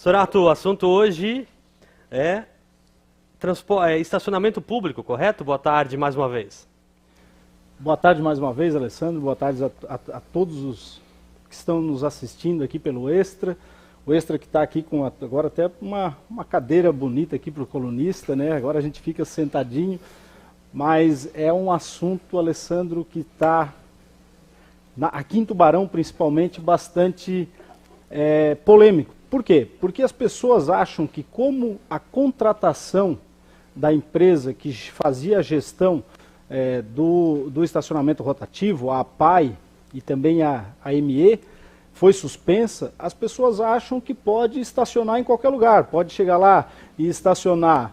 Sorato, o assunto hoje é estacionamento público, correto? Boa tarde mais uma vez. Boa tarde mais uma vez, Alessandro. Boa tarde a todos os que estão nos assistindo aqui pelo Extra. O Extra que está aqui com agora até uma cadeira bonita aqui para o colunista, né? Agora a gente fica sentadinho, mas é um assunto, Alessandro, que está aqui em Tubarão principalmente bastante polêmico. Por quê? Porque as pessoas acham que como a contratação da empresa que fazia a gestão do estacionamento rotativo, a APAI e também a ME, foi suspensa, as pessoas acham que pode estacionar em qualquer lugar. Pode chegar lá e estacionar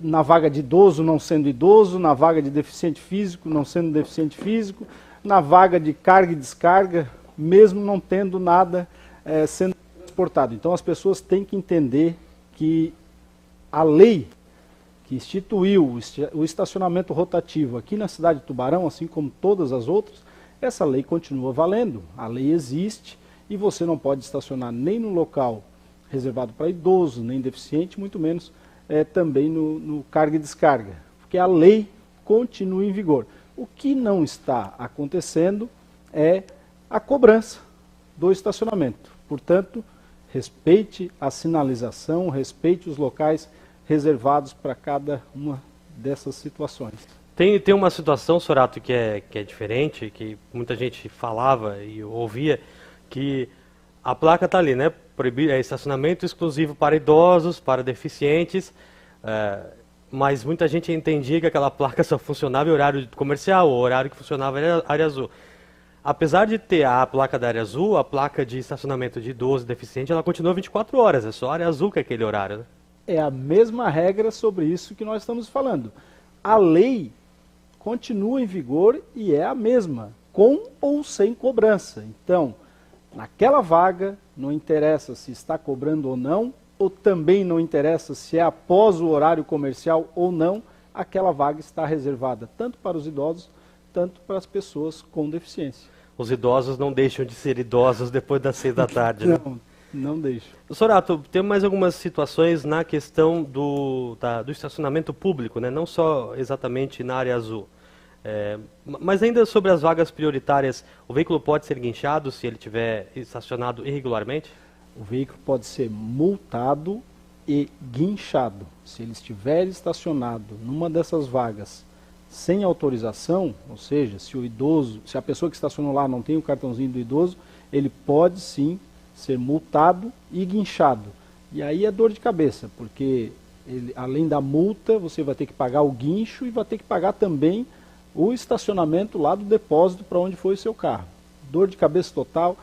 na vaga de idoso não sendo idoso, na vaga de deficiente físico não sendo deficiente físico, na vaga de carga e descarga, mesmo não tendo nada sendo transportado. Então as pessoas têm que entender que a lei que instituiu o estacionamento rotativo aqui na cidade de Tubarão, assim como todas as outras, essa lei continua valendo. A lei existe e você não pode estacionar nem no local reservado para idoso, nem deficiente, muito menos também no carga e descarga, porque a lei continua em vigor. O que não está acontecendo é a cobrança do estacionamento. Portanto, respeite a sinalização, respeite os locais reservados para cada uma dessas situações. Tem uma situação, Sorato, que é diferente, que muita gente falava e ouvia, que a placa está ali, né? Estacionamento exclusivo para idosos, para deficientes, mas muita gente entendia que aquela placa só funcionava em horário comercial, o horário que funcionava era área azul. Apesar de ter a placa da área azul, a placa de estacionamento de idoso e deficiente, ela continua 24 horas, é só a área azul que é aquele horário, né? É a mesma regra sobre isso que nós estamos falando. A lei continua em vigor e é a mesma, com ou sem cobrança. Então, naquela vaga, não interessa se está cobrando ou também não interessa se é após o horário comercial ou não, aquela vaga está reservada tanto para os idosos, tanto para as pessoas com deficiência. Os idosos não deixam de ser idosos depois das 6 da tarde, né? Não deixa. Sorato, tem mais algumas situações na questão do estacionamento público, né? Não só exatamente na área azul. Mas ainda sobre as vagas prioritárias, o veículo pode ser guinchado se ele estiver estacionado irregularmente? O veículo pode ser multado e guinchado. Se ele estiver estacionado numa dessas vagas sem autorização, ou seja, se a pessoa que estacionou lá não tem o cartãozinho do idoso, ele pode sim ser multado e guinchado. E aí é dor de cabeça, porque além da multa, você vai ter que pagar o guincho e vai ter que pagar também o estacionamento lá do depósito para onde foi o seu carro. Dor de cabeça total.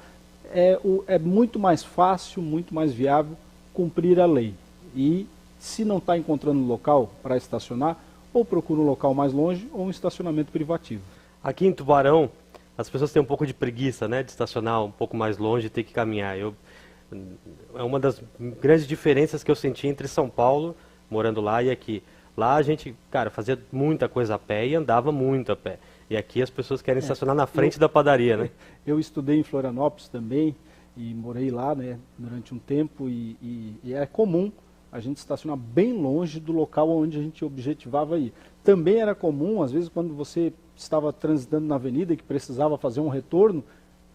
É muito mais fácil, muito mais viável cumprir a lei. E se não está encontrando local para estacionar, ou procura um local mais longe ou um estacionamento privativo. Aqui em Tubarão, as pessoas têm um pouco de preguiça, né, de estacionar um pouco mais longe e ter que caminhar. É uma das grandes diferenças que eu senti entre São Paulo, morando lá, e aqui. Lá a gente, cara, fazia muita coisa a pé e andava muito a pé. E aqui as pessoas querem estacionar na frente da padaria, né? Eu estudei em Florianópolis também e morei lá, né, durante um tempo e é comum a gente estacionar bem longe do local onde a gente objetivava ir. Também era comum, às vezes, quando você estava transitando na avenida e que precisava fazer um retorno,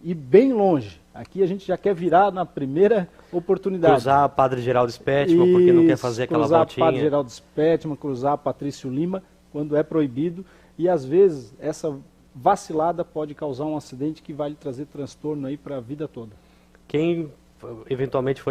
ir bem longe. Aqui a gente já quer virar na primeira oportunidade. Cruzar a Padre Geraldo Spetman, porque não quer fazer aquela voltinha. Cruzar a Padre Geraldo Spetman, cruzar a Patrício Lima, quando é proibido. E às vezes essa vacilada pode causar um acidente que vai lhe trazer transtorno aí para a vida toda. Quem eventualmente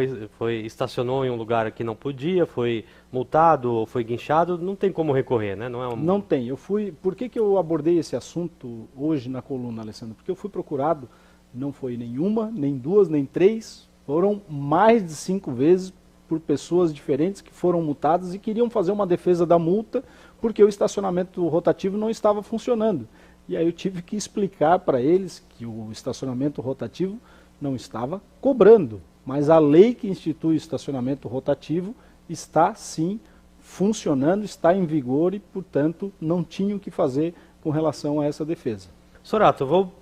estacionou em um lugar que não podia, foi multado ou foi guinchado, não tem como recorrer, né? Não tem. Por que eu abordei esse assunto hoje na coluna, Alessandro? Porque eu fui procurado, não foi nenhuma, nem duas, nem três, foram mais de 5 vezes por pessoas diferentes que foram multadas e queriam fazer uma defesa da multa porque o estacionamento rotativo não estava funcionando. E aí eu tive que explicar para eles que o estacionamento rotativo não estava cobrando, mas a lei que institui o estacionamento rotativo está sim funcionando, está em vigor e, portanto, não tinha o que fazer com relação a essa defesa. Sorato, eu vou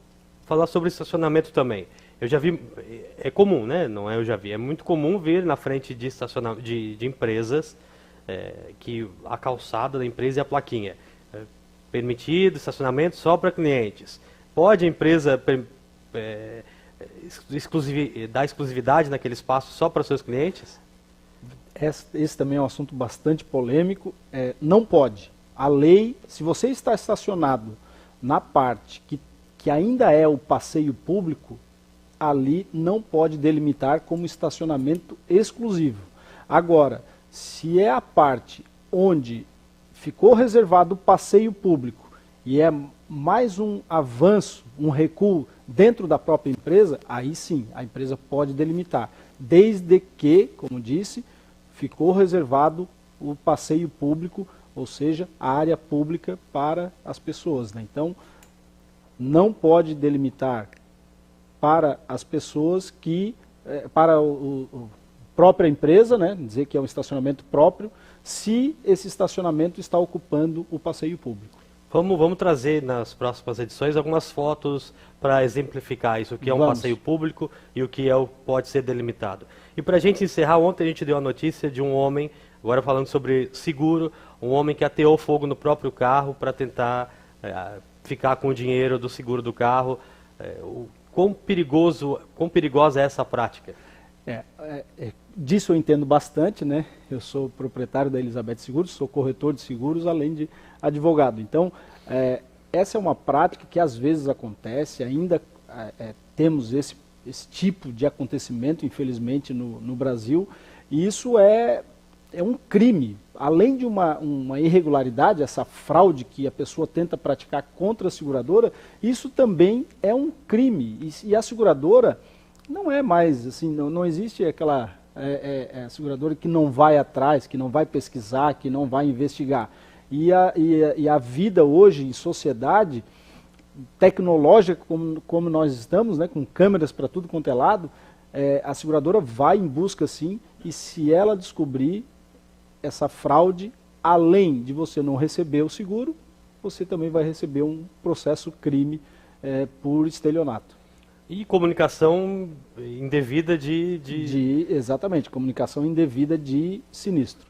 falar sobre estacionamento também. eu já vi, é comum, né? Não é eu já vi, é muito comum ver na frente de estacionamento de empresas que a calçada da empresa e a plaquinha. Permitido estacionamento só para clientes. Pode a empresa dar exclusividade naquele espaço só para seus clientes? Esse também é um assunto bastante polêmico. Não pode. A lei, se você está estacionado na parte que ainda é o passeio público, ali não pode delimitar como estacionamento exclusivo. Agora, se é a parte onde ficou reservado o passeio público e é mais um avanço, um recuo dentro da própria empresa, aí sim, a empresa pode delimitar, desde que, como disse, ficou reservado o passeio público, ou seja, a área pública para as pessoas, né? Então, não pode delimitar para as pessoas para a própria empresa, né, dizer que é um estacionamento próprio, se esse estacionamento está ocupando o passeio público. Vamos trazer nas próximas edições algumas fotos para exemplificar isso, o que é um passeio público e o que pode ser delimitado. E para a gente encerrar, ontem a gente deu a notícia de um homem, agora falando sobre seguro, um homem que ateou fogo no próprio carro para tentar ficar com o dinheiro do seguro do carro. Quão perigosa é essa prática? Disso eu entendo bastante, né? Eu sou proprietário da Elizabeth Seguros, sou corretor de seguros, além de advogado. Então, essa é uma prática que às vezes acontece, ainda temos esse tipo de acontecimento, infelizmente, no Brasil, e isso é um crime. Além de uma irregularidade, essa fraude que a pessoa tenta praticar contra a seguradora, isso também é um crime. E a seguradora não é mais, assim, não existe aquela seguradora que não vai atrás, que não vai pesquisar, que não vai investigar. E a vida hoje em sociedade tecnológica como nós estamos, né, com câmeras para tudo quanto é lado, a seguradora vai em busca sim, e se ela descobrir essa fraude, além de você não receber o seguro, você também vai receber um processo crime por estelionato. E comunicação indevida Exatamente, comunicação indevida de sinistro.